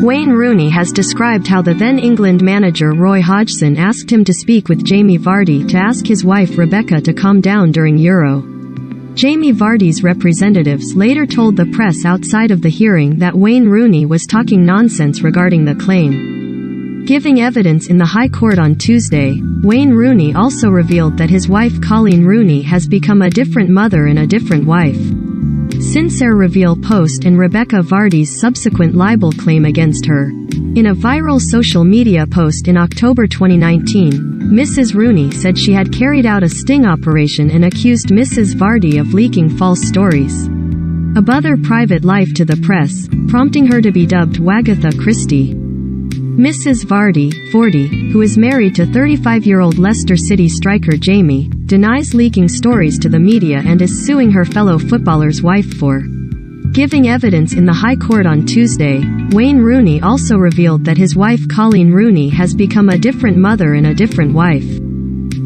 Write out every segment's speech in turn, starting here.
Wayne Rooney has described how the then England manager Roy Hodgson asked him to speak with Jamie Vardy to ask his wife Rebekah to calm down during Euro. Jamie Vardy's representatives later told the press outside of the hearing that Wayne Rooney was talking nonsense regarding the claim. Giving evidence in the High Court on Tuesday, Wayne Rooney also revealed that his wife Colleen Rooney has become a different mother and a different wife. Sincere reveal post and Rebekah Vardy's subsequent libel claim against her. In a viral social media post in October 2019, Mrs. Rooney said she had carried out a sting operation and accused Mrs. Vardy of leaking false stories about her private life to the press, prompting her to be dubbed Wagatha Christie. Mrs. Vardy, 40, who is married to 35-year-old Leicester City striker Jamie, denies leaking stories to the media and is suing her fellow footballer's wife for. Giving evidence in the High Court on Tuesday, Wayne Rooney also revealed that his wife Colleen Rooney has become a different mother and a different wife.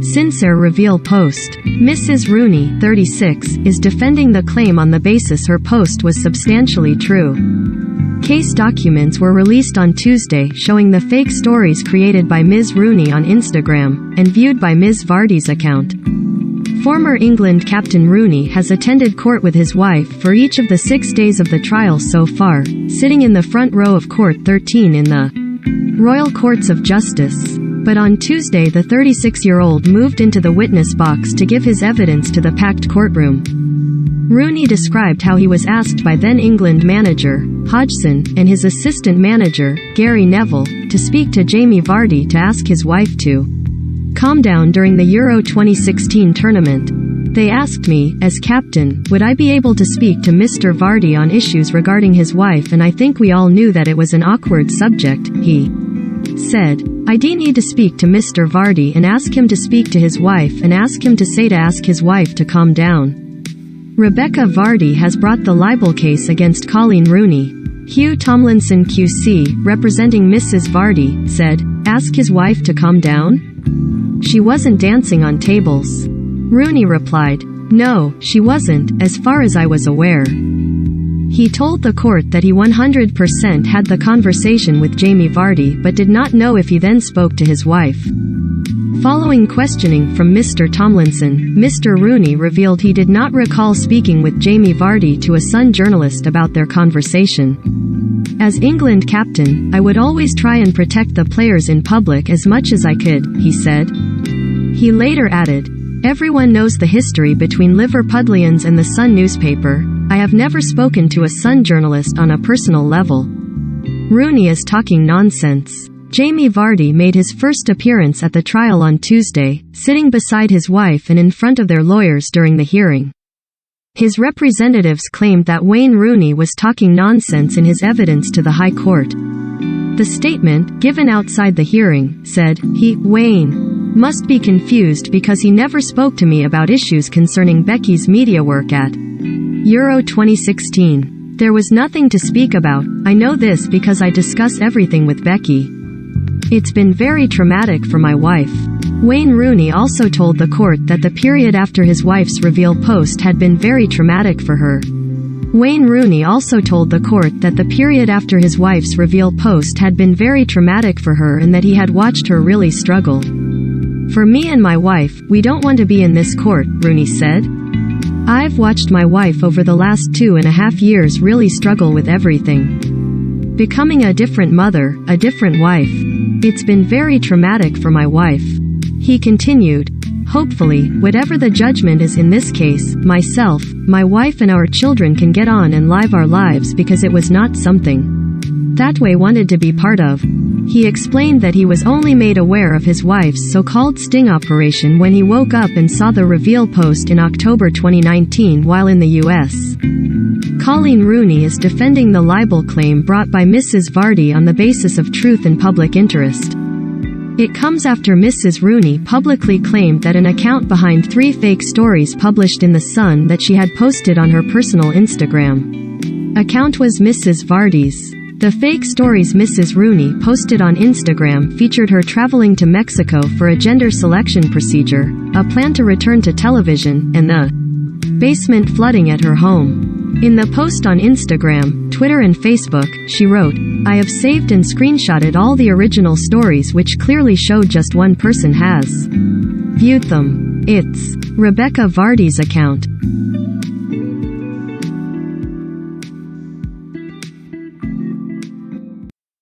Sincere reveal post. Mrs. Rooney, 36, is defending the claim on the basis her post was substantially true. Case documents were released on Tuesday showing the fake stories created by Ms. Rooney on Instagram, and viewed by Ms. Vardy's account. Former England captain Rooney has attended court with his wife for each of the 6 days of the trial so far, sitting in the front row of Court 13 in the Royal Courts of Justice. But on Tuesday the 36-year-old moved into the witness box to give his evidence to the packed courtroom. Rooney described how he was asked by then England manager Hodgson and his assistant manager, Gary Neville, to speak to Jamie Vardy to ask his wife to calm down during the Euro 2016 tournament. They asked me, as captain, would I be able to speak to Mr. Vardy on issues regarding his wife, and I think we all knew that it was an awkward subject, he said. I do need to speak to Mr. Vardy and ask him to speak to his wife and ask him to ask his wife to calm down. Rebekah Vardy has brought the libel case against Colleen Rooney. Hugh Tomlinson QC, representing Mrs. Vardy, said, ask his wife to calm down? She wasn't dancing on tables. Rooney replied, no, she wasn't, as far as I was aware. He told the court that he 100% had the conversation with Jamie Vardy but did not know if he then spoke to his wife. Following questioning from Mr. Tomlinson, Mr. Rooney revealed he did not recall speaking with Jamie Vardy to a Sun journalist about their conversation. As England captain, I would always try and protect the players in public as much as I could, he said. He later added, everyone knows the history between Liverpudlians and the Sun newspaper. I have never spoken to a Sun journalist on a personal level. Rooney is talking nonsense. Jamie Vardy made his first appearance at the trial on Tuesday, sitting beside his wife and in front of their lawyers during the hearing. His representatives claimed that Wayne Rooney was talking nonsense in his evidence to the High Court. The statement, given outside the hearing, said, Wayne, must be confused because he never spoke to me about issues concerning Becky's media work at Euro 2016. There was nothing to speak about. I know this because I discuss everything with Becky. It's been very traumatic for my wife. Wayne Rooney also told the court that the period after his wife's reveal post had been very traumatic for her. Wayne Rooney also told the court that the period after his wife's reveal post had been very traumatic for her and that he had watched her really struggle. For me and my wife, we don't want to be in this court, Rooney said. I've watched my wife over the last 2.5 years really struggle with everything. Becoming a different mother, a different wife. It's been very traumatic for my wife. He continued, hopefully, whatever the judgment is in this case, myself, my wife and our children can get on and live our lives because it was not something that way wanted to be part of. He explained that he was only made aware of his wife's so-called sting operation when he woke up and saw the reveal post in October 2019 while in the US. Colleen Rooney is defending the libel claim brought by Mrs. Vardy on the basis of truth and public interest. It comes after Mrs. Rooney publicly claimed that an account behind 3 fake stories published in The Sun that she had posted on her personal Instagram account was Mrs. Vardy's. The fake stories Mrs. Rooney posted on Instagram featured her traveling to Mexico for a gender selection procedure, a plan to return to television, and the basement flooding at her home. In the post on Instagram, Twitter and Facebook, she wrote, "I have saved and screenshotted all the original stories which clearly show just one person has viewed them. It's Rebekah Vardy's account."